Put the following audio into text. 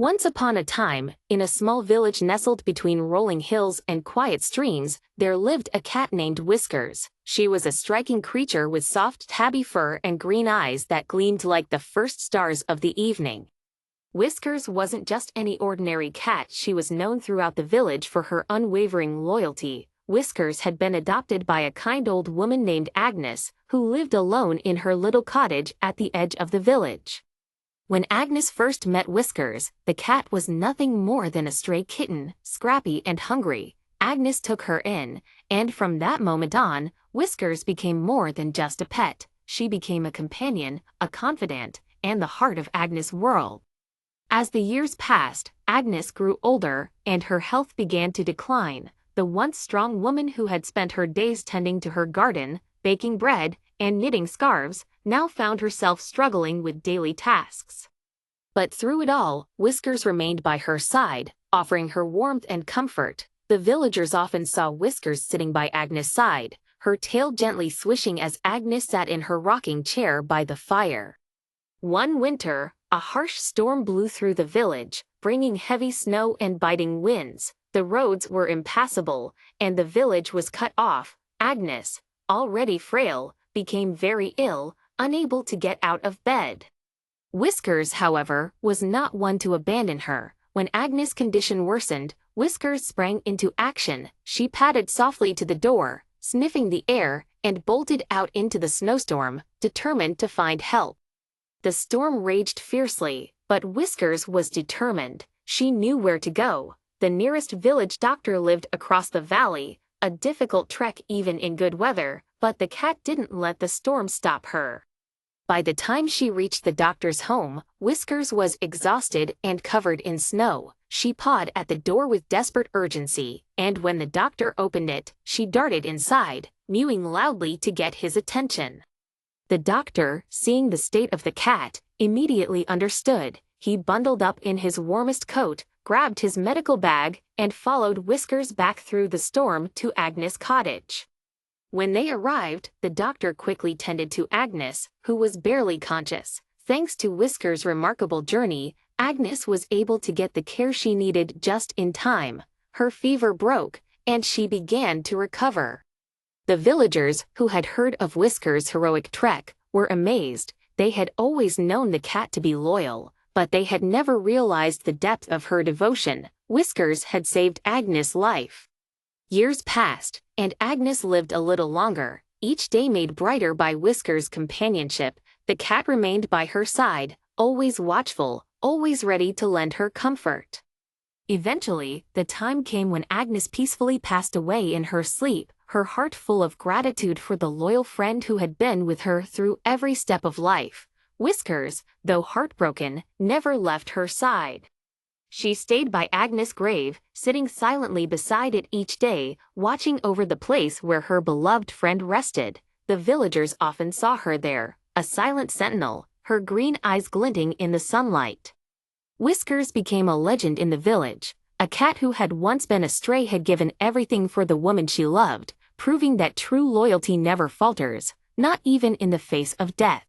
Once upon a time, in a small village nestled between rolling hills and quiet streams, there lived a cat named Whiskers. She was a striking creature with soft tabby fur and green eyes that gleamed like the first stars of the evening. Whiskers wasn't just any ordinary cat. She was known throughout the village for her unwavering loyalty. Whiskers had been adopted by a kind old woman named Agnes, who lived alone in her little cottage at the edge of the village. When Agnes first met Whiskers, the cat was nothing more than a stray kitten, scrappy and hungry. Agnes took her in, and from that moment on, Whiskers became more than just a pet. She became a companion, a confidant, and the heart of Agnes' world. As the years passed, Agnes grew older, and her health began to decline. The once strong woman who had spent her days tending to her garden, baking bread, and knitting scarves, now found herself struggling with daily tasks. But through it all, Whiskers remained by her side, offering her warmth and comfort. The villagers often saw Whiskers sitting by Agnes' side, her tail gently swishing as Agnes sat in her rocking chair by the fire. One winter, a harsh storm blew through the village, bringing heavy snow and biting winds. The roads were impassable, and the village was cut off. Agnes, already frail, became very ill, unable to get out of bed. Whiskers, however, was not one to abandon her. When Agnes' condition worsened, Whiskers sprang into action. She padded softly to the door, sniffing the air, and bolted out into the snowstorm, determined to find help. The storm raged fiercely, but Whiskers was determined. She knew where to go. The nearest village doctor lived across the valley, a difficult trek even in good weather, but the cat didn't let the storm stop her. By the time she reached the doctor's home, Whiskers was exhausted and covered in snow. She pawed at the door with desperate urgency, and when the doctor opened it, she darted inside, mewing loudly to get his attention. The doctor, seeing the state of the cat, immediately understood. He bundled up in his warmest coat, grabbed his medical bag, and followed Whiskers back through the storm to Agnes' cottage. When they arrived, the doctor quickly tended to Agnes, who was barely conscious. Thanks to Whiskers' remarkable journey, Agnes was able to get the care she needed just in time. Her fever broke, and she began to recover. The villagers, who had heard of Whiskers' heroic trek, were amazed. They had always known the cat to be loyal, but they had never realized the depth of her devotion. Whiskers had saved Agnes' life. Years passed, and Agnes lived a little longer. Each day made brighter by Whiskers' companionship, the cat remained by her side, always watchful, always ready to lend her comfort. Eventually, the time came when Agnes peacefully passed away in her sleep, her heart full of gratitude for the loyal friend who had been with her through every step of life. Whiskers, though heartbroken, never left her side. She stayed by Agnes' grave, sitting silently beside it each day, watching over the place where her beloved friend rested. The villagers often saw her there, a silent sentinel, her green eyes glinting in the sunlight. Whiskers became a legend in the village. A cat who had once been a stray had given everything for the woman she loved, proving that true loyalty never falters, not even in the face of death.